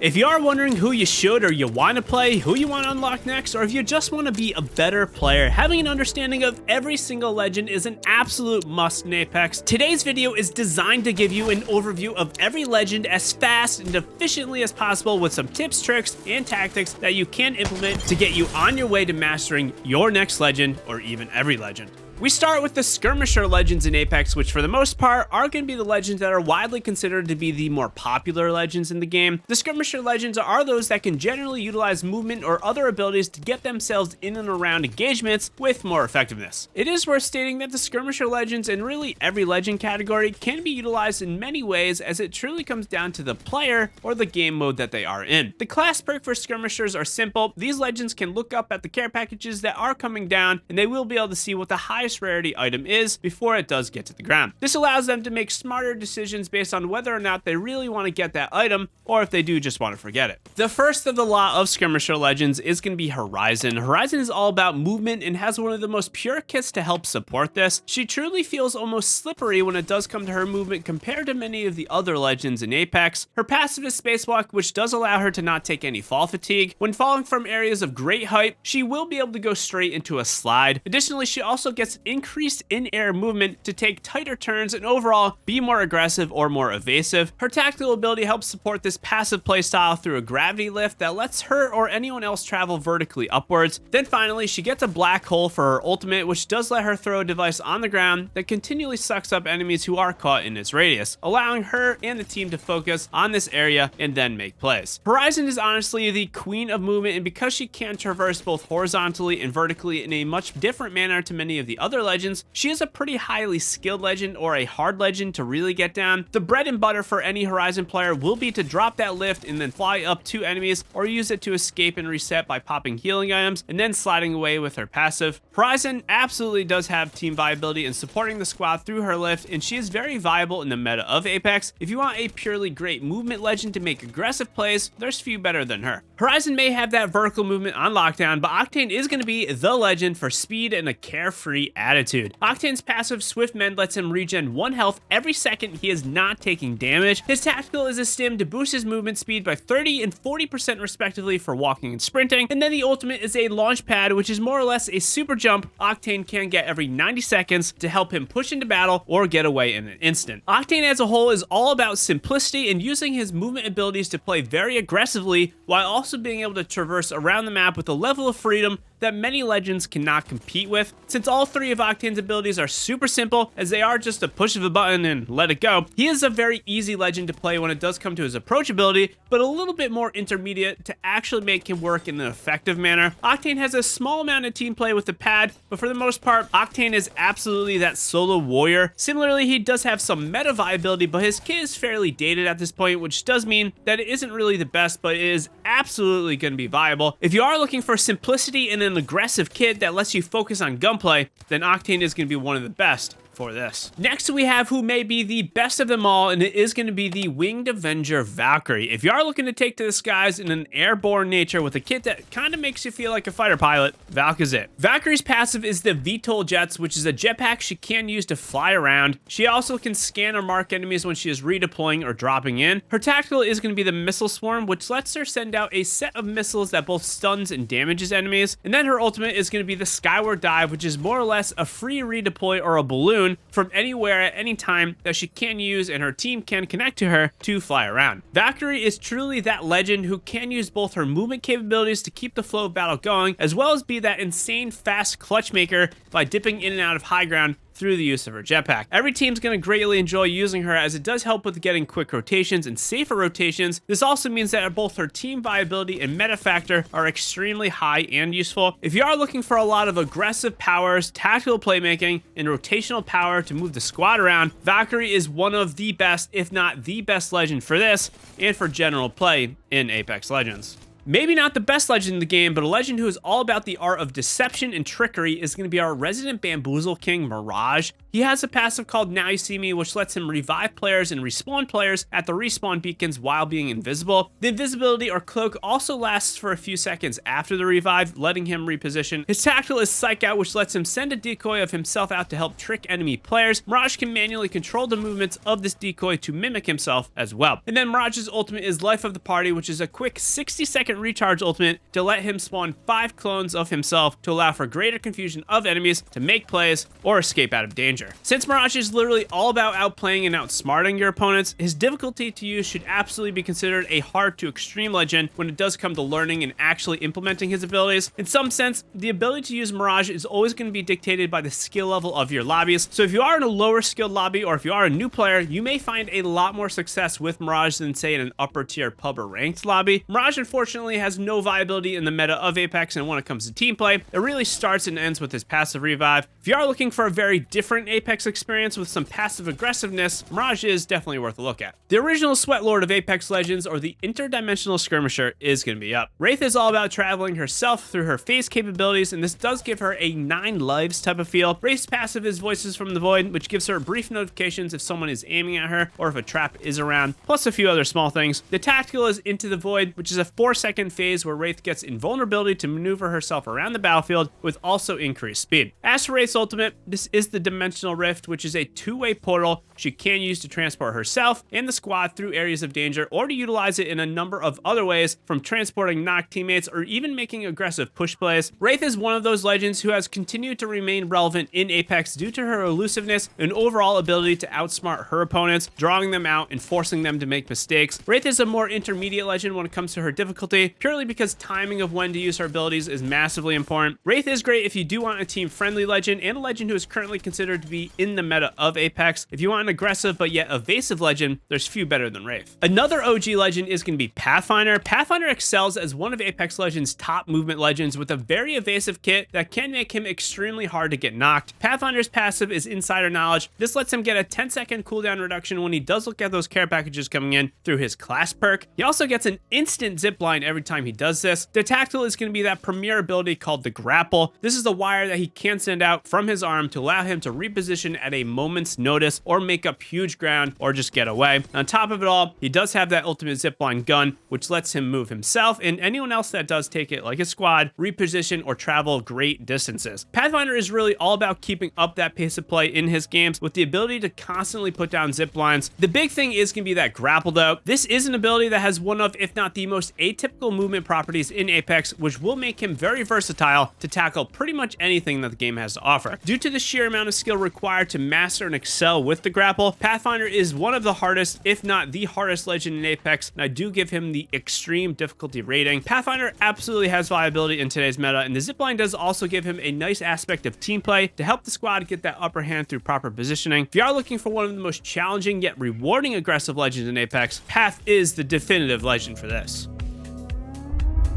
If you are wondering who you should or you want to play, who you want to unlock next, or if you just want to be a better player, having an understanding of every single legend is an absolute must in Apex. Today's video is designed to give you an overview of every legend as fast and efficiently as possible with some tips, tricks, and tactics that you can implement to get you on your way to mastering your next legend or even every legend. We start with the Skirmisher Legends in Apex, which for the most part are going to be the legends that are widely considered to be the more popular legends in the game. The Skirmisher Legends are those that can generally utilize movement or other abilities to get themselves in and around engagements with more effectiveness. It is worth stating that the Skirmisher Legends and really every legend category can be utilized in many ways, as it truly comes down to the player or the game mode that they are in. The class perk for Skirmishers are simple. These legends can look up at the care packages that are coming down, and they will be able to see what the highest rarity item is before it does get to the ground. This allows them to make smarter decisions based on whether or not they really want to get that item, or if they do just want to forget it. The first of the lot of Skirmisher Legends is going to be Horizon. Horizon is all about movement and has one of the most pure kits to help support this. She truly feels almost slippery when it does come to her movement compared to many of the other legends in Apex. Her passive is Spacewalk, which does allow her to not take any fall fatigue. When falling from areas of great height, she will be able to go straight into a slide. Additionally, she also gets increased in-air movement to take tighter turns and overall be more aggressive or more evasive. Her tactical ability helps support this passive playstyle through a gravity lift that lets her or anyone else travel vertically upwards. Then finally, she gets a black hole for her ultimate, which does let her throw a device on the ground that continually sucks up enemies who are caught in its radius, allowing her and the team to focus on this area and then make plays. Horizon is honestly the queen of movement, and because she can traverse both horizontally and vertically in a much different manner to many of the other legends, she is a pretty highly skilled legend or a hard legend to really get down. The bread and butter for any Horizon player will be to drop that lift and then fly up to enemies, or use it to escape and reset by popping healing items and then sliding away with her passive. Horizon absolutely does have team viability in supporting the squad through her lift, and she is very viable in the meta of Apex. If you want a purely great movement legend to make aggressive plays, there's few better than her. Horizon may have that vertical movement on lockdown, but Octane is going to be the legend for speed and a carefree attitude. Octane's passive Swift Mend lets him regen 1 health every second he is not taking damage. His tactical is a stim to boost his movement speed by 30 and 40% respectively for walking and sprinting, and then the ultimate is a launch pad, which is more or less a super jump Octane can get every 90 seconds to help him push into battle or get away in an instant. Octane as a whole is all about simplicity and using his movement abilities to play very aggressively while also being able to traverse around the map with a level of freedom that many legends cannot compete with. Since all three of Octane's abilities are super simple, as they are just a push of a button and let it go, he is a very easy legend to play when it does come to his approach ability, but a little bit more intermediate to actually make him work in an effective manner. Octane has a small amount of team play with the pad, but for the most part, Octane is absolutely that solo warrior. Similarly, he does have some meta viability, but his kit is fairly dated at this point, which does mean that it isn't really the best, but it is absolutely going to be viable. If you are looking for simplicity and an aggressive kit that lets you focus on gunplay, then Octane is going to be one of the best for this. Next, we have who may be the best of them all, and it is going to be the Winged Avenger Valkyrie. If you are looking to take to the skies in an airborne nature with a kit that kind of makes you feel like a fighter pilot, Valk is it. Valkyrie's passive is the VTOL Jets, which is a jetpack she can use to fly around. She also can scan or mark enemies when she is redeploying or dropping in. Her tactical is going to be the Missile Swarm, which lets her send out a set of missiles that both stuns and damages enemies. And then her ultimate is going to be the Skyward Dive, which is more or less a free redeploy or a balloon from anywhere at any time that she can use, and her team can connect to her to fly around. Valkyrie is truly that legend who can use both her movement capabilities to keep the flow of battle going, as well as be that insane fast clutch maker by dipping in and out of high ground through the use of her jetpack. Every team's going to greatly enjoy using her, as it does help with getting quick rotations and safer rotations. This also means that both her team viability and meta factor are extremely high and useful. If you are looking for a lot of aggressive powers, tactical playmaking, and rotational power to move the squad around, Valkyrie is one of the best, if not the best legend for this and for general play in Apex Legends. Maybe not the best legend in the game, but a legend who is all about the art of deception and trickery is going to be our resident Bamboozle King, Mirage. He has a passive called Now You See Me, which lets him revive players and respawn players at the respawn beacons while being invisible. The invisibility or cloak also lasts for a few seconds after the revive, letting him reposition. His tactical is Psych Out, which lets him send a decoy of himself out to help trick enemy players. Mirage can manually control the movements of this decoy to mimic himself as well. And then Mirage's ultimate is Life of the Party, which is a quick 60-second recharge ultimate to let him spawn 5 clones of himself to allow for greater confusion of enemies to make plays or escape out of danger. Since Mirage is literally all about outplaying and outsmarting your opponents, his difficulty to use should absolutely be considered a hard to extreme legend when it does come to learning and actually implementing his abilities. In some sense, the ability to use Mirage is always going to be dictated by the skill level of your lobbies. So if you are in a lower skilled lobby or if you are a new player, you may find a lot more success with Mirage than say in an upper tier pub or ranked lobby. Mirage unfortunately has no viability in the meta of Apex, and when it comes to team play, it really starts and ends with his passive revive. If you are looking for a very different Apex experience with some passive aggressiveness, Mirage is definitely worth a look at. The original Sweat Lord of Apex Legends, or the interdimensional skirmisher, is going to be up. Wraith is all about traveling herself through her phase capabilities, and this does give her a 9 lives type of feel. Wraith's passive is Voices from the Void, which gives her brief notifications if someone is aiming at her or if a trap is around, plus a few other small things. The tactical is Into the Void, which is a 4-second phase where Wraith gets invulnerability to maneuver herself around the battlefield with also increased speed. As for Wraith's ultimate, this is the Dimensional Rift, which is a 2-way portal she can use to transport herself and the squad through areas of danger, or to utilize it in a number of other ways, from transporting knocked teammates or even making aggressive push plays. Wraith is one of those legends who has continued to remain relevant in Apex due to her elusiveness and overall ability to outsmart her opponents, drawing them out and forcing them to make mistakes. Wraith is a more intermediate legend when it comes to her difficulty, purely because timing of when to use her abilities is massively important. Wraith is great if you do want a team-friendly legend and a legend who is currently considered to be in the meta of Apex. If you want an aggressive but yet evasive legend, there's few better than Wraith. Another OG legend is going to be Pathfinder. Pathfinder excels as one of Apex Legends' top movement legends with a very evasive kit that can make him extremely hard to get knocked. Pathfinder's passive is Insider Knowledge. This lets him get a 10-second cooldown reduction when he does look at those care packages coming in through his class perk. He also gets an instant zipline every time he does this. The tactical is going to be that premier ability called the Grapple. This is the wire that he can send out from his arm to allow him to reposition at a moment's notice or make up huge ground or just get away. On top of it all, he does have that ultimate zipline gun, which lets him move himself and anyone else that does take it, like a squad, reposition or travel great distances. Pathfinder is really all about keeping up that pace of play in his games with the ability to constantly put down zip lines. The big thing is going to be that Grapple though. This is an ability that has one of, if not the most atypical movement properties in Apex, which will make him very versatile to tackle pretty much anything that the game has to offer. Due to the sheer amount of skill required to master and excel with the Grapple, Pathfinder is one of the hardest, if not the hardest legend in Apex, and I do give him the extreme difficulty rating. Pathfinder absolutely has viability in today's meta, and the zipline does also give him a nice aspect of team play to help the squad get that upper hand through proper positioning. If you are looking for one of the most challenging yet rewarding aggressive legends in Apex, Path is the definitive legend for this.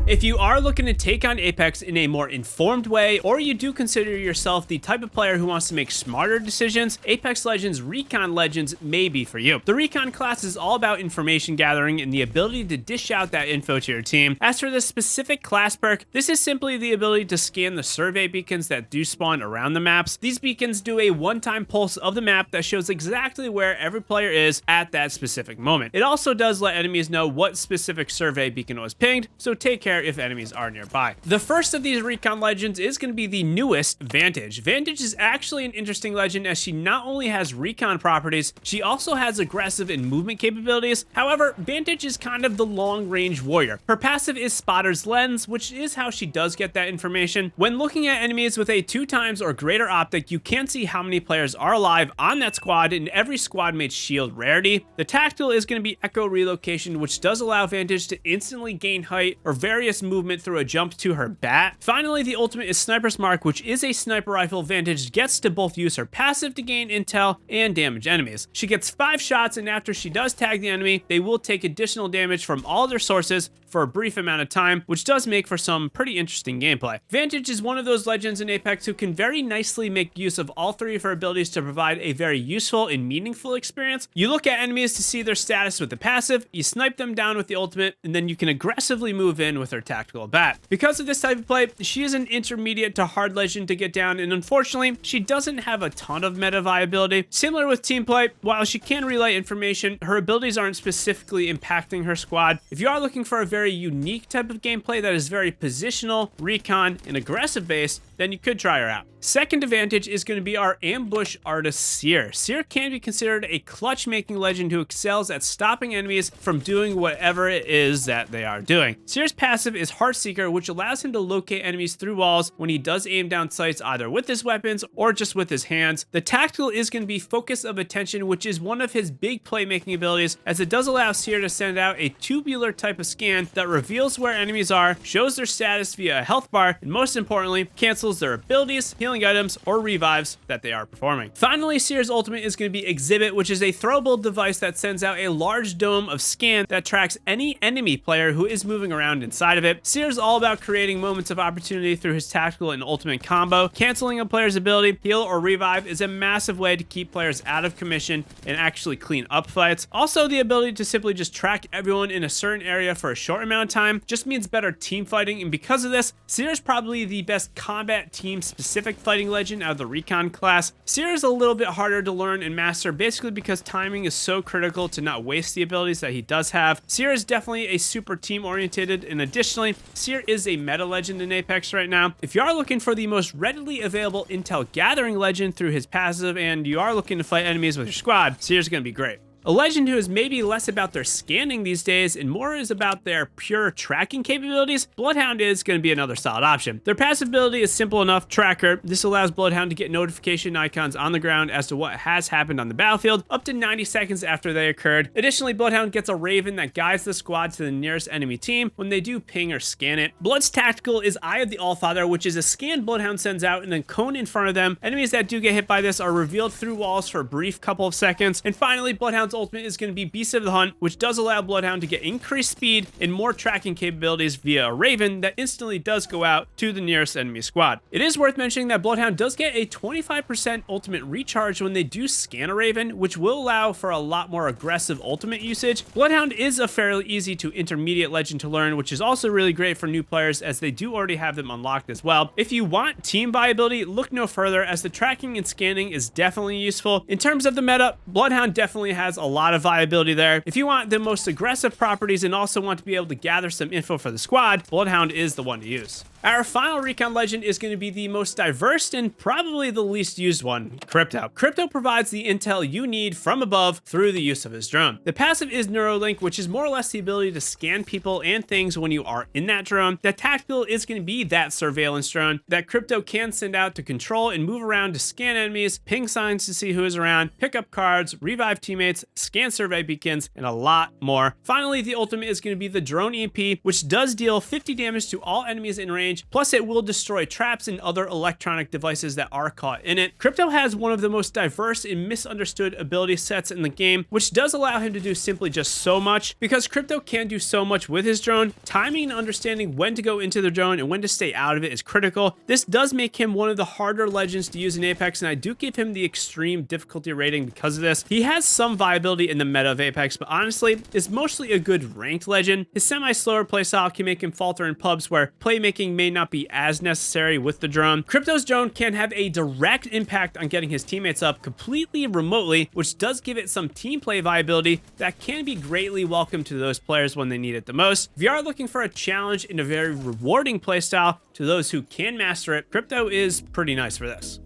If you are looking to take on Apex in a more informed way, or you do consider yourself the type of player who wants to make smarter decisions, Apex Legends Recon Legends may be for you. The Recon class is all about information gathering and the ability to dish out that info to your team. As for this specific class perk, this is simply the ability to scan the survey beacons that do spawn around the maps. These beacons do a one-time pulse of the map that shows exactly where every player is at that specific moment. It also does let enemies know what specific survey beacon was pinged, so take care if enemies are nearby. The first of these Recon Legends is going to be the newest, Vantage. Vantage is actually an interesting legend as she not only has recon properties, she also has aggressive and movement capabilities. However, Vantage is kind of the long-range warrior. Her passive is Spotter's Lens, which is how she does get that information. When looking at enemies with a 2 times or greater optic, you can see how many players are alive on that squad and every squad mate's shield rarity. The tactical is going to be Echo Relocation, which does allow Vantage to instantly gain height or various movement through a jump to her bat. Finally, the ultimate is Sniper's Mark, which is a sniper rifle Vantage gets to both use her passive to gain intel and damage enemies. She gets 5 shots, and after she does tag the enemy, they will take additional damage from all their sources for a brief amount of time, which does make for some pretty interesting gameplay. Vantage is one of those legends in Apex who can very nicely make use of all 3 of her abilities to provide a very useful and meaningful experience. You look at enemies to see their status with the passive, you snipe them down with the ultimate, and then you can aggressively move in with with her tactical bat. Because of this type of play, she is an intermediate to hard legend to get down, and unfortunately, she doesn't have a ton of meta viability. Similar with team play, while she can relay information, her abilities aren't specifically impacting her squad. If you are looking for a very unique type of gameplay that is very positional, recon, and aggressive based, then you could try her out. Second advantage is going to be our ambush artist Seer. Seer can be considered a clutch making legend who excels at stopping enemies from doing whatever it is that they are doing. Seer's passive is Heartseeker, which allows him to locate enemies through walls when he does aim down sights either with his weapons or just with his hands. The tactical is going to be focus of attention, which is one of his big playmaking abilities, as it does allow Seer to send out a tubular type of scan that reveals where enemies are, shows their status via a health bar, and most importantly, cancels their abilities, healing items, or revives that they are performing. Finally, Seer's ultimate is going to be Exhibit, which is a throwable device that sends out a large dome of scan that tracks any enemy player who is moving around inside of it. Seer's all about creating moments of opportunity through his tactical and ultimate combo. Canceling a player's ability, heal, or revive is a massive way to keep players out of commission and actually clean up fights. Also, the ability to simply just track everyone in a certain area for a short amount of time just means better team fighting, and because of this, Seer is probably the best combat team specific fighting legend out of the Recon class. Seer is a little bit harder to learn and master, basically because timing is so critical to not waste the abilities that he does have. Seer is definitely a super team oriented, and additionally, Seer is a meta legend in Apex right now. If you are looking for the most readily available intel gathering legend through his passive, and you are looking to fight enemies with your squad, Seer is going to be great. A legend who is maybe less about their scanning these days and more is about their pure tracking capabilities, Bloodhound is going to be another solid option. Their passive ability is simple enough, Tracker. This allows Bloodhound to get notification icons on the ground as to what has happened on the battlefield up to 90 seconds after they occurred. Additionally, Bloodhound gets a Raven that guides the squad to the nearest enemy team when they do ping or scan it. Blood's tactical is Eye of the Allfather, which is a scan Bloodhound sends out and then cone in front of them. Enemies that do get hit by this are revealed through walls for a brief couple of seconds. And finally, Bloodhound's ultimate is going to be Beast of the Hunt, which does allow Bloodhound to get increased speed and more tracking capabilities via a Raven that instantly does go out to the nearest enemy squad. It is worth mentioning that Bloodhound does get a 25% ultimate recharge when they do scan a Raven, which will allow for a lot more aggressive ultimate usage. Bloodhound is a fairly easy to intermediate legend to learn, which is also really great for new players as they do already have them unlocked as well. If you want team viability, look no further as the tracking and scanning is definitely useful. In terms of the meta, Bloodhound definitely has a lot of viability there. If you want the most aggressive properties and also want to be able to gather some info for the squad, Bloodhound is the one to use. Our final Recon legend is going to be the most diverse and probably the least used one, Crypto. Crypto provides the intel you need from above through the use of his drone. The passive is Neurolink, which is more or less the ability to scan people and things when you are in that drone. The tactical is going to be that surveillance drone that Crypto can send out to control and move around to scan enemies, ping signs to see who is around, pick up cards, revive teammates, scan survey beacons, and a lot more. Finally, the ultimate is going to be the Drone EMP, which does deal 50 damage to all enemies in range. Plus, it will destroy traps and other electronic devices that are caught in it. Crypto has one of the most diverse and misunderstood ability sets in the game, which does allow him to do simply just so much. Because Crypto can do so much with his drone, timing and understanding when to go into the drone and when to stay out of it is critical. This does make him one of the harder legends to use in Apex, and I do give him the extreme difficulty rating because of this. He has some viability in the meta of Apex, but honestly, is mostly a good ranked legend. His semi-slower playstyle can make him falter in pubs where playmaking may not be as necessary with the drone. Crypto's drone can have a direct impact on getting his teammates up completely remotely, which does give it some team play viability that can be greatly welcome to those players when they need it the most. If you are looking for a challenge and a very rewarding playstyle to those who can master it, Crypto is pretty nice for this.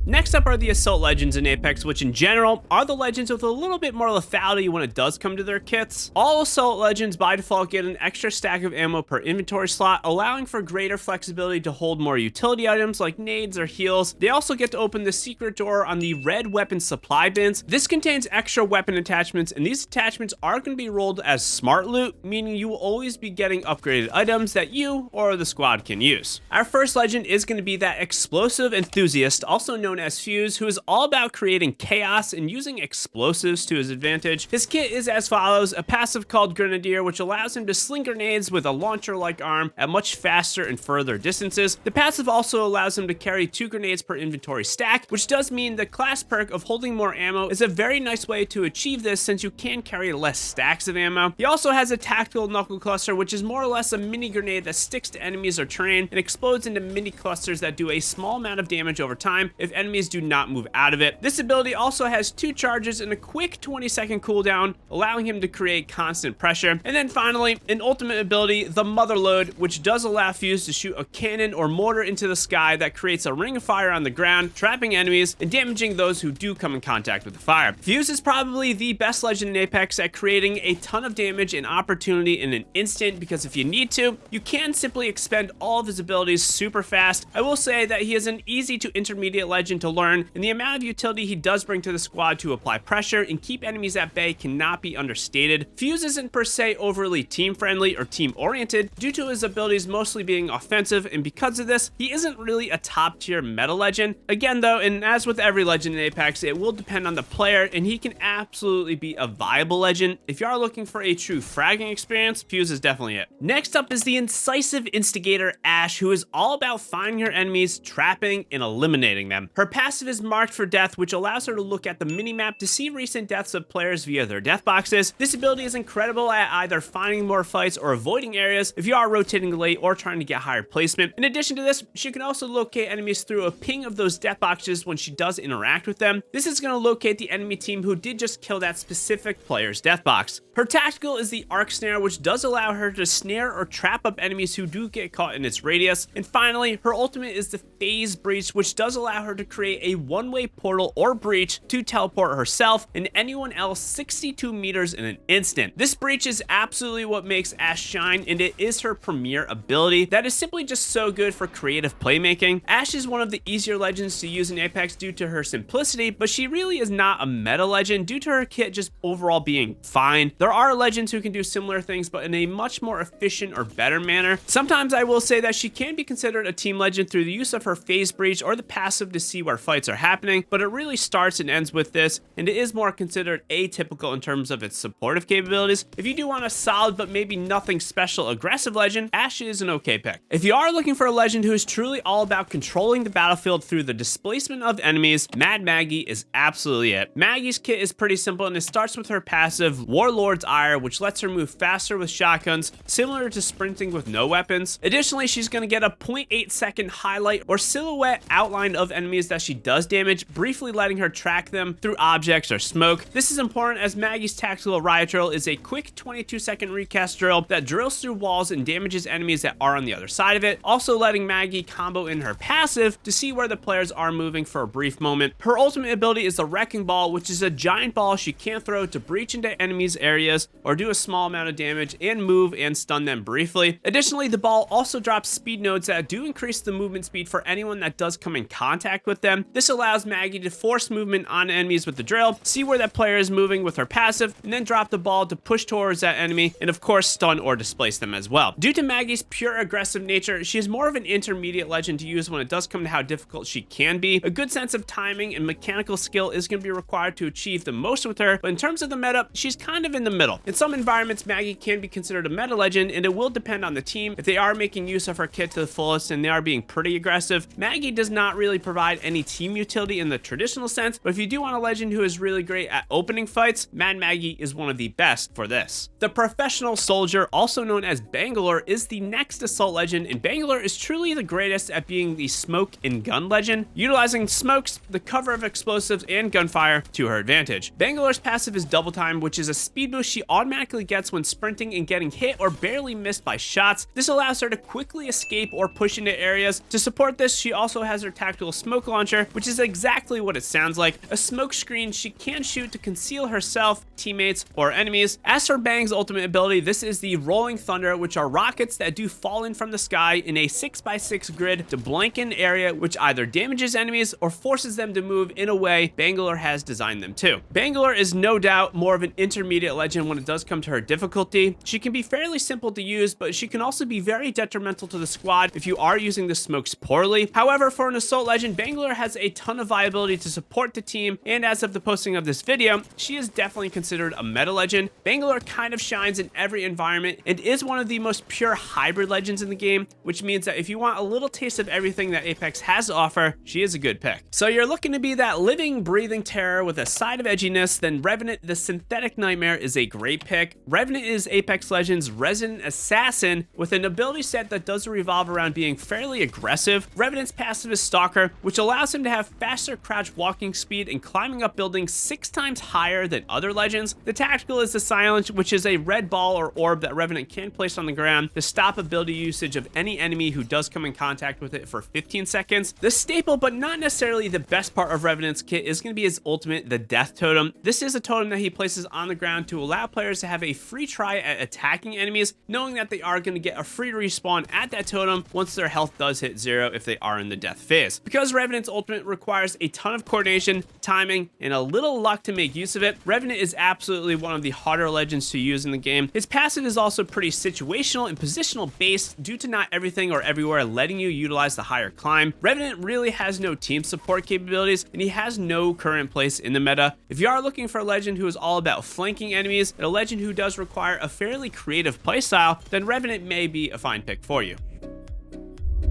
Next up are the Assault Legends in Apex, which in general are the legends with a little bit more lethality when it does come to their kits. All Assault Legends by default get an extra stack of ammo per inventory slot, allowing for greater flexibility to hold more utility items like nades or heals. They also get to open the secret door on the red weapon supply bins. This contains extra weapon attachments, and these attachments are going to be rolled as smart loot, meaning you will always be getting upgraded items that you or the squad can use. Our first legend is going to be that Explosive Enthusiast, also known known as Fuse, who is all about creating chaos and using explosives to his advantage. His kit is as follows: a passive called Grenadier, which allows him to sling grenades with a launcher-like arm at much faster and further distances. The passive also allows him to carry 2 grenades per inventory stack, which does mean the class perk of holding more ammo is a very nice way to achieve this, since you can carry less stacks of ammo. He also has a tactical knuckle cluster, which is more or less a mini grenade that sticks to enemies or terrain and explodes into mini clusters that do a small amount of damage over time if enemies do not move out of it. This ability also has 2 charges and a quick 20-second cooldown, allowing him to create constant pressure. And then finally, an ultimate ability, the Motherload, which does allow Fuse to shoot a cannon or mortar into the sky that creates a ring of fire on the ground, trapping enemies and damaging those who do come in contact with the fire. Fuse is probably the best legend in Apex at creating a ton of damage and opportunity in an instant, because if you need to, you can simply expend all of his abilities super fast. I will say that he is an easy to intermediate legend to learn, and the amount of utility he does bring to the squad to apply pressure and keep enemies at bay cannot be understated. Fuse isn't per se overly team friendly or team oriented due to his abilities mostly being offensive, and because of this, he isn't really a top tier meta legend. Again though, and as with every legend in Apex, it will depend on the player, and he can absolutely be a viable legend. If you are looking for a true fragging experience, Fuse is definitely it. Next up is the incisive instigator Ash, who is all about finding her enemies, trapping, and eliminating them. Her passive is marked for death, which allows her to look at the minimap to see recent deaths of players via their death boxes. This ability is incredible at either finding more fights or avoiding areas if you are rotating late or trying to get higher placement. In addition to this, she can also locate enemies through a ping of those death boxes when she does interact with them. This is going to locate the enemy team who did just kill that specific player's death box. Her tactical is the arc snare, which does allow her to snare or trap up enemies who do get caught in its radius. And finally, her ultimate is the phase breach, which does allow her to create a one-way portal or breach to teleport herself and anyone else 62 meters in an instant. This breach is absolutely what makes Ash shine, and it is her premier ability that is simply just so good for creative playmaking. Ash is one of the easier legends to use in Apex due to her simplicity, but she really is not a meta legend due to her kit just overall being fine. There are legends who can do similar things, but in a much more efficient or better manner. Sometimes I will say that she can be considered a team legend through the use of her phase breach or the passive to see where fights are happening, but it really starts and ends with this, and it is more considered atypical in terms of its supportive capabilities. If you do want a solid but maybe nothing special aggressive legend, Ash is an okay pick. If you are looking for a legend who is truly all about controlling the battlefield through the displacement of enemies, Mad Maggie is absolutely it. Maggie's kit is pretty simple, and it starts with her passive Warlord's Ire, which lets her move faster with shotguns, similar to sprinting with no weapons. Additionally, she's going to get a 0.8 second highlight or silhouette outline of enemies that she does damage, briefly letting her track them through objects or smoke. This is important as Maggie's tactical riot drill is a quick 22-second recast drill that drills through walls and damages enemies that are on the other side of it, also letting Maggie combo in her passive to see where the players are moving for a brief moment. Her ultimate ability is the Wrecking Ball, which is a giant ball she can throw to breach into enemies' areas or do a small amount of damage and move and stun them briefly. Additionally, the ball also drops speed nodes that do increase the movement speed for anyone that does come in contact with them. This allows Maggie to force movement on enemies with the drill, see where that player is moving with her passive, and then drop the ball to push towards that enemy and of course stun or displace them as well. Due to Maggie's pure aggressive nature, she is more of an intermediate legend to use when it does come to how difficult she can be. A good sense of timing and mechanical skill is going to be required to achieve the most with her, but in terms of the meta, she's kind of in the middle. In some environments, Maggie can be considered a meta legend, and it will depend on the team. If they are making use of her kit to the fullest and they are being pretty aggressive, Maggie does not really provide any team utility in the traditional sense, but if you do want a legend who is really great at opening fights, Mad Maggie is one of the best for this. The Professional Soldier, also known as Bangalore, is the next assault legend, and Bangalore is truly the greatest at being the smoke and gun legend, utilizing smokes, the cover of explosives, and gunfire to her advantage. Bangalore's passive is Double Time, which is a speed boost she automatically gets when sprinting and getting hit or barely missed by shots. This allows her to quickly escape or push into areas. To support this, she also has her tactical smoke launcher, which is exactly what it sounds like, a smoke screen she can shoot to conceal herself, teammates, or enemies. As for Bang's ultimate ability, this is the Rolling Thunder, which are rockets that do fall in from the sky in a 6x6 grid to blank an area, which either damages enemies or forces them to move in a way Bangalore has designed them to. Bangalore is no doubt more of an intermediate legend when it does come to her difficulty. She can be fairly simple to use, but she can also be very detrimental to the squad if you are using the smokes poorly. early. However, for an Assault Legend, Bangalore has a ton of viability to support the team, and as of the posting of this video, she is definitely considered a meta legend. Bangalore kind of shines in every environment and is one of the most pure hybrid legends in the game, which means that if you want a little taste of everything that Apex has to offer, she is a good pick. So you're looking to be that living, breathing terror with a side of edginess, then Revenant the Synthetic Nightmare is a great pick. Revenant is Apex Legends' resident assassin with an ability set that does revolve around being fairly aggressive. Revenant's passive is Stalker, which allows him to have faster crouch walking speed and climbing up buildings 6 times higher than other legends. The tactical is the Silence, which is a red ball or orb that Revenant can place on the ground to stop ability usage of any enemy who does come in contact with it for 15 seconds. The staple, but not necessarily the best part of Revenant's kit, is going to be his ultimate, the Death Totem. This is a totem that he places on the ground to allow players to have a free try at attacking enemies, knowing that they are going to get a free respawn at that totem once their health does hit 0 if they are in the death phase. Because Revenant's ultimate requires a ton of coordination, timing, and a little luck to make use of it, Revenant is absolutely one of the harder legends to use in the game. His passive is also pretty situational and positional based due to not everything or everywhere letting you utilize the higher climb. Revenant really has no team support capabilities, and he has no current place in the meta. If you are looking for a legend who is all about flanking enemies and a legend who does require a fairly creative playstyle, then Revenant may be a fine pick for you.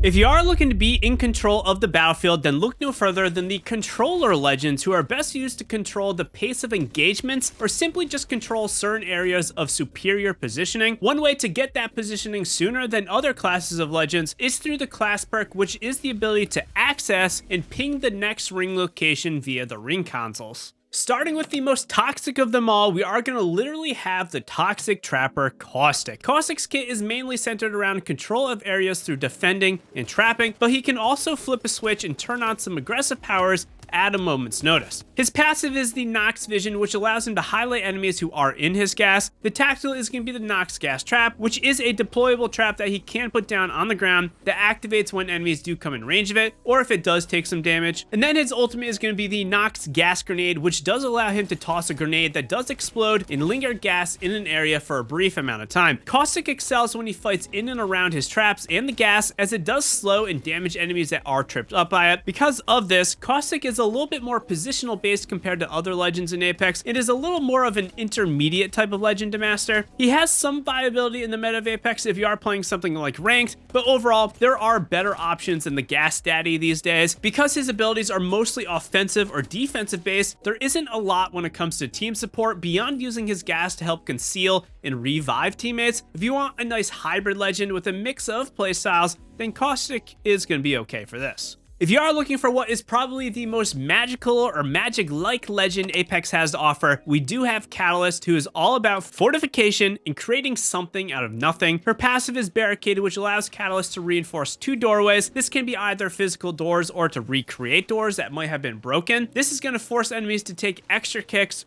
If you are looking to be in control of the battlefield, then look no further than the controller legends, who are best used to control the pace of engagements or simply just control certain areas of superior positioning. One way to get that positioning sooner than other classes of legends is through the class perk, which is the ability to access and ping the next ring location via the ring consoles. Starting with the most toxic of them all, we are going to literally have the Toxic Trapper Caustic. Caustic's kit is mainly centered around control of areas through defending and trapping, but he can also flip a switch and turn on some aggressive powers at a moment's notice. His passive is the Nox Vision, which allows him to highlight enemies who are in his gas. The tactical is going to be the Nox Gas Trap, which is a deployable trap that he can put down on the ground that activates when enemies do come in range of it, or if it does take some damage. And then his ultimate is going to be the Nox Gas Grenade, which does allow him to toss a grenade that does explode and linger gas in an area for a brief amount of time. Caustic excels when he fights in and around his traps and the gas, as it does slow and damage enemies that are tripped up by it. Because of this, Caustic is a little bit more positional based compared to other legends in Apex. It is a little more of an intermediate type of legend to master. He has some viability in the meta of Apex if you are playing something like ranked, but overall there are better options than the Gas Daddy these days. Because his abilities are mostly offensive or defensive based, there isn't a lot when it comes to team support beyond using his gas to help conceal and revive teammates. If you want a nice hybrid legend with a mix of playstyles, then Caustic is going to be okay for this. If you are looking for what is probably the most magical or magic-like legend Apex has to offer, we do have Catalyst, who is all about fortification and creating something out of nothing. Her passive is Barricaded, which allows Catalyst to reinforce 2 doorways. This can be either physical doors or to recreate doors that might have been broken. This is going to force enemies to take extra kicks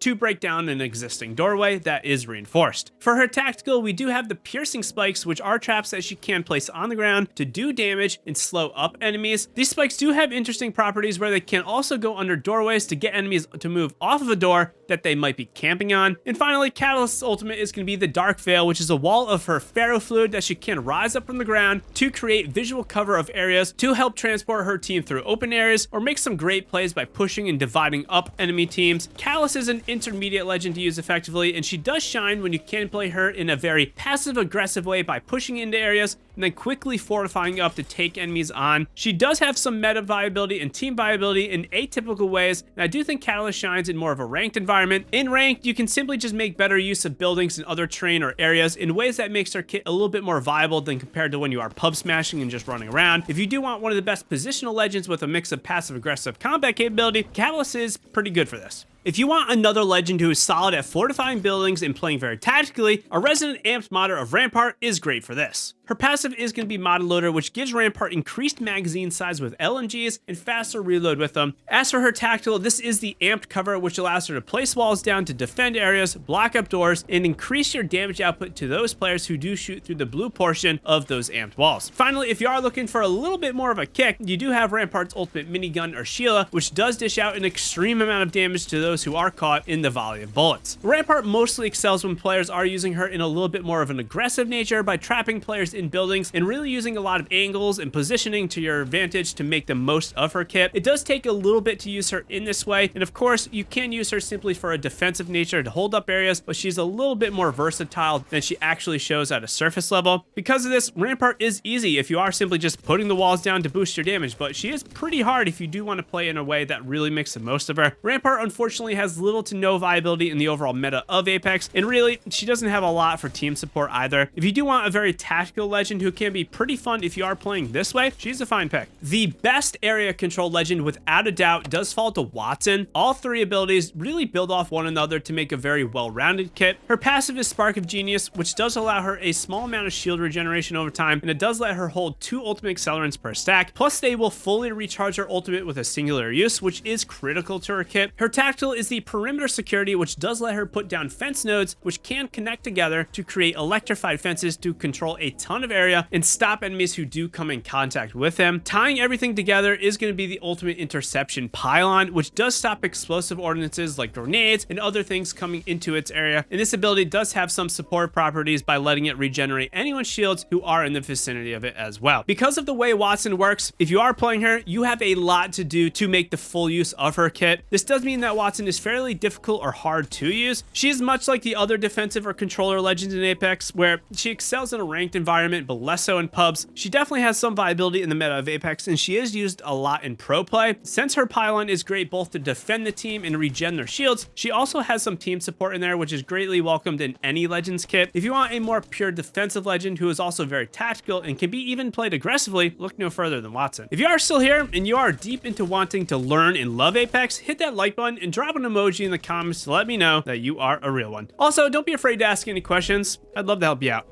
to break down an existing doorway that is reinforced. For her tactical, we do have the Piercing Spikes, which are traps that she can place on the ground to do damage and slow up enemies. These spikes do have interesting properties where they can also go under doorways to get enemies to move off of a door that they might be camping on. And finally, Catalyst's ultimate is going to be the Dark Veil, which is a wall of her ferrofluid that she can rise up from the ground to create visual cover of areas to help transport her team through open areas or make some great plays by pushing and dividing up enemy teams. Catalyst is an intermediate legend to use effectively, and she does shine when you can play her in a very passive-aggressive way by pushing into areas and then quickly fortifying up to take enemies on. She does have some meta viability and team viability in atypical ways, and I do think Catalyst shines in more of a ranked environment. In ranked, you can simply just make better use of buildings and other terrain or areas in ways that makes her kit a little bit more viable than compared to when you are pub smashing and just running around. If you do want one of the best positional legends with a mix of passive-aggressive combat capability, Catalyst is pretty good for this. If you want another legend who is solid at fortifying buildings and playing very tactically, a resident amped modder of Rampart is great for this. Her passive is going to be Mod Loader, which gives Rampart increased magazine size with LMGs and faster reload with them. As for her tactical, this is the amped cover, which allows her to place walls down to defend areas, block up doors, and increase your damage output to those players who do shoot through the blue portion of those amped walls. Finally, if you are looking for a little bit more of a kick, you do have Rampart's ultimate minigun or Sheila, which does dish out an extreme amount of damage to those those who are caught in the volley of bullets. Rampart mostly excels when players are using her in a little bit more of an aggressive nature by trapping players in buildings and really using a lot of angles and positioning to your advantage to make the most of her kit. It does take a little bit to use her in this way, and of course you can use her simply for a defensive nature to hold up areas, but she's a little bit more versatile than she actually shows at a surface level. Because of this, Rampart is easy if you are simply just putting the walls down to boost your damage, but she is pretty hard if you do want to play in a way that really makes the most of her. Rampart unfortunately has little to no viability in the overall meta of Apex, and really she doesn't have a lot for team support either. If you do want a very tactical legend who can be pretty fun if you are playing this way, she's a fine pick. The best area control legend without a doubt does fall to Wattson. All three abilities really build off one another to make a very well-rounded kit. Her passive is Spark of Genius, which does allow her a small amount of shield regeneration over time, and it does let her hold 2 ultimate accelerants per stack, plus they will fully recharge her ultimate with a singular use, which is critical to her kit. Her tactical is the Perimeter Security, which does let her put down fence nodes, which can connect together to create electrified fences to control a ton of area and stop enemies who do come in contact with them. Tying everything together is going to be the ultimate interception pylon, which does stop explosive ordinances like grenades and other things coming into its area, and this ability does have some support properties by letting it regenerate anyone's shields who are in the vicinity of it as well. Because of the way Wattson works, if you are playing her, you have a lot to do to make the full use of her kit. This does mean that Wattson is fairly difficult or hard to use. She is much like the other defensive or controller legends in Apex, where she excels in a ranked environment but less so in pubs. She definitely has some viability in the meta of Apex, and she is used a lot in pro play. Since her pylon is great both to defend the team and regen their shields, she also has some team support in there, which is greatly welcomed in any Legends kit. If you want a more pure defensive legend who is also very tactical and can be even played aggressively, look no further than Wattson. If you are still here and you are deep into wanting to learn and love Apex, hit that like button and drop an emoji in the comments to let me know that you are a real one. Also, don't be afraid to ask any questions. I'd love to help you out.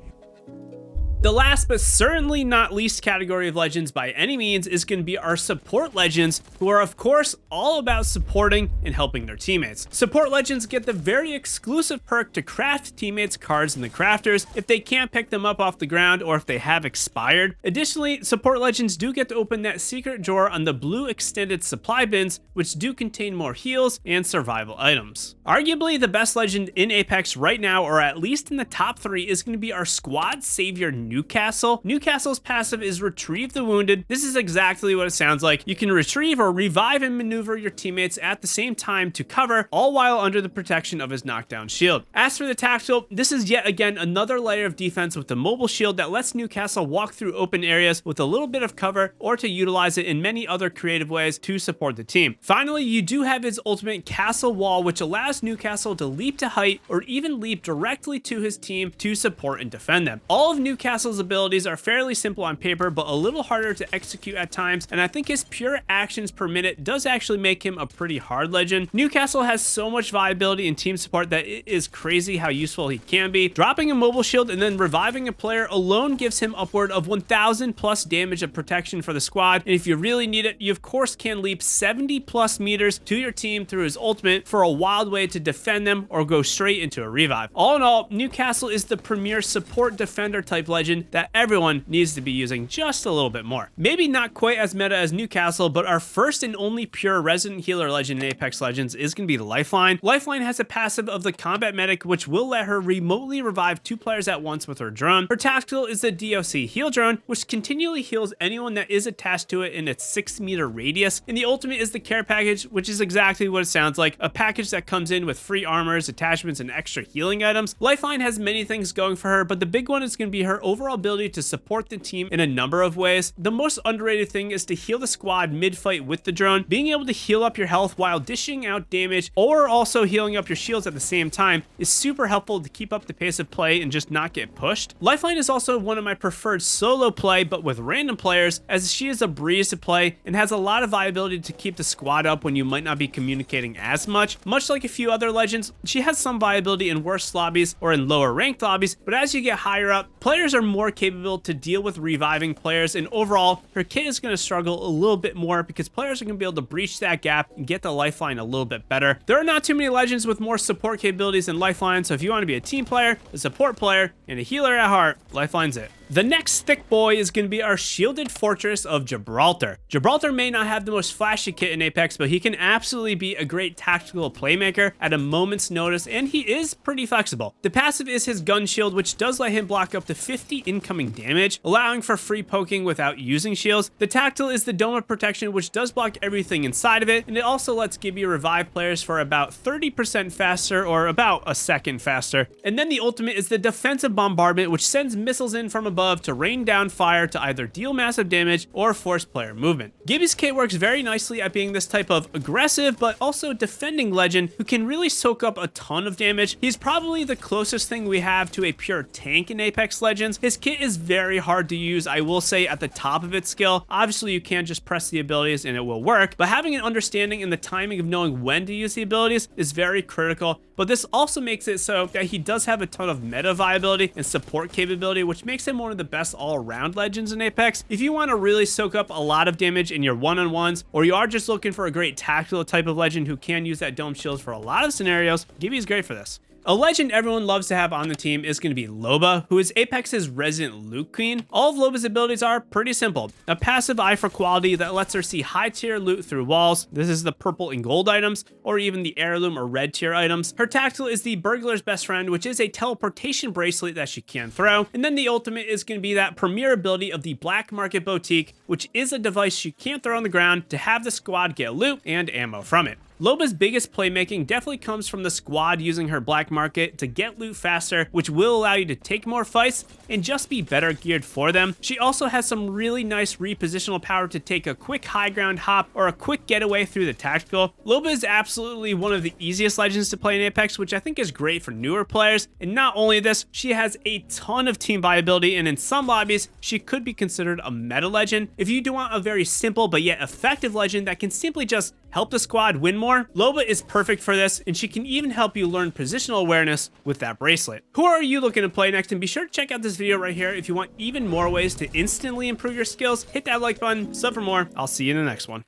The last but certainly not least category of legends by any means is going to be our support legends, who are of course all about supporting and helping their teammates. Support legends get the very exclusive perk to craft teammates cards in the crafters if they can't pick them up off the ground or if they have expired. Additionally, support legends do get to open that secret drawer on the blue extended supply bins, which do contain more heals and survival items. Arguably the best legend in Apex right now, or at least in the top 3, is going to be our squad savior Newcastle. Newcastle's passive is Retrieve the Wounded. This is exactly what it sounds like. You can retrieve or revive and maneuver your teammates at the same time to cover, all while under the protection of his knockdown shield. As for the tactical, this is yet again another layer of defense with the mobile shield that lets Newcastle walk through open areas with a little bit of cover, or to utilize it in many other creative ways to support the team. Finally, you do have his ultimate Castle Wall, which allows Newcastle to leap to height or even leap directly to his team to support and defend them. All of Newcastle's abilities are fairly simple on paper, but a little harder to execute at times, and I think his pure actions per minute does actually make him a pretty hard legend. Newcastle has so much viability in team support that it is crazy how useful he can be. Dropping a mobile shield and then reviving a player alone gives him upward of 1000 plus damage of protection for the squad, and if you really need it, you of course can leap 70 plus meters to your team through his ultimate for a wild way to defend them or go straight into a revive. All in all, Newcastle is the premier support defender type legend that everyone needs to be using just a little bit more. Maybe not quite as meta as Newcastle, but our first and only pure resident healer legend in Apex Legends is going to be Lifeline. Lifeline has a passive of the Combat Medic, which will let her remotely revive 2 players at once with her drone. Her tactical is the DOC Heal Drone, which continually heals anyone that is attached to it in its 6-meter radius. And the ultimate is the Care Package, which is exactly what it sounds like, a package that comes in with free armors, attachments, and extra healing items. Lifeline has many things going for her, but the big one is going to be her overall ability to support the team in a number of ways. The most underrated thing is to heal the squad mid-fight with the drone. Being able to heal up your health while dishing out damage or also healing up your shields at the same time is super helpful to keep up the pace of play and just not get pushed. Lifeline is also one of my preferred solo play, but with random players, as she is a breeze to play and has a lot of viability to keep the squad up when you might not be communicating as much. Much like a few other legends, she has some viability in worse lobbies or in lower ranked lobbies, but as you get higher up, players are more capable to deal with reviving players, and overall, her kit is going to struggle a little bit more because players are going to be able to breach that gap and get the lifeline a little bit better. There are not too many legends with more support capabilities than lifeline, so if you want to be a team player, a support player, and a healer at heart, lifeline's it. The next thick boy is going to be our shielded fortress of Gibraltar. Gibraltar may not have the most flashy kit in Apex, but he can absolutely be a great tactical playmaker at a moment's notice, and he is pretty flexible. The passive is his gun shield, which does let him block up to 50 incoming damage, allowing for free poking without using shields. The tactical is the dome of protection, which does block everything inside of it, and it also lets Gibby revive players for about 30% faster, or about a second faster. And then the ultimate is the defensive bombardment, which sends missiles in from above to rain down fire to either deal massive damage or force player movement. Gibby's kit works very nicely at being this type of aggressive but also defending legend who can really soak up a ton of damage. He's probably the closest thing we have to a pure tank in Apex Legends. His kit is very hard to use, I will say, at the top of its skill. Obviously, you can't just press the abilities and it will work, but having an understanding and the timing of knowing when to use the abilities is very critical. But this also makes it so that he does have a ton of meta viability and support capability, which makes him one of the best all-around legends in Apex. If you want to really soak up a lot of damage in your one-on-ones, or you are just looking for a great tactical type of legend who can use that dome shield for a lot of scenarios, Gibby is great for this. A legend everyone loves to have on the team is going to be Loba, who is Apex's resident loot queen. All of Loba's abilities are pretty simple. A passive eye for quality that lets her see high tier loot through walls. This is the purple and gold items, or even the heirloom or red tier items. Her tactical is the burglar's best friend, which is a teleportation bracelet that she can throw. And then the ultimate is going to be that premier ability of the Black Market Boutique, which is a device she can't throw on the ground to have the squad get loot and ammo from it. Loba's biggest playmaking definitely comes from the squad using her black market to get loot faster, which will allow you to take more fights and just be better geared for them. She also has some really nice repositional power to take a quick high ground hop or a quick getaway through the tactical. Loba is absolutely one of the easiest legends to play in Apex, which I think is great for newer players. And not only this, she has a ton of team viability, and in some lobbies, she could be considered a meta legend. If you do want a very simple but yet effective legend that can simply just help the squad win more, Loba is perfect for this, and she can even help you learn positional awareness with that bracelet. Who are you looking to play next? And be sure to check out this video right here if you want even more ways to instantly improve your skills. Hit that like button, sub for more. I'll see you in the next one.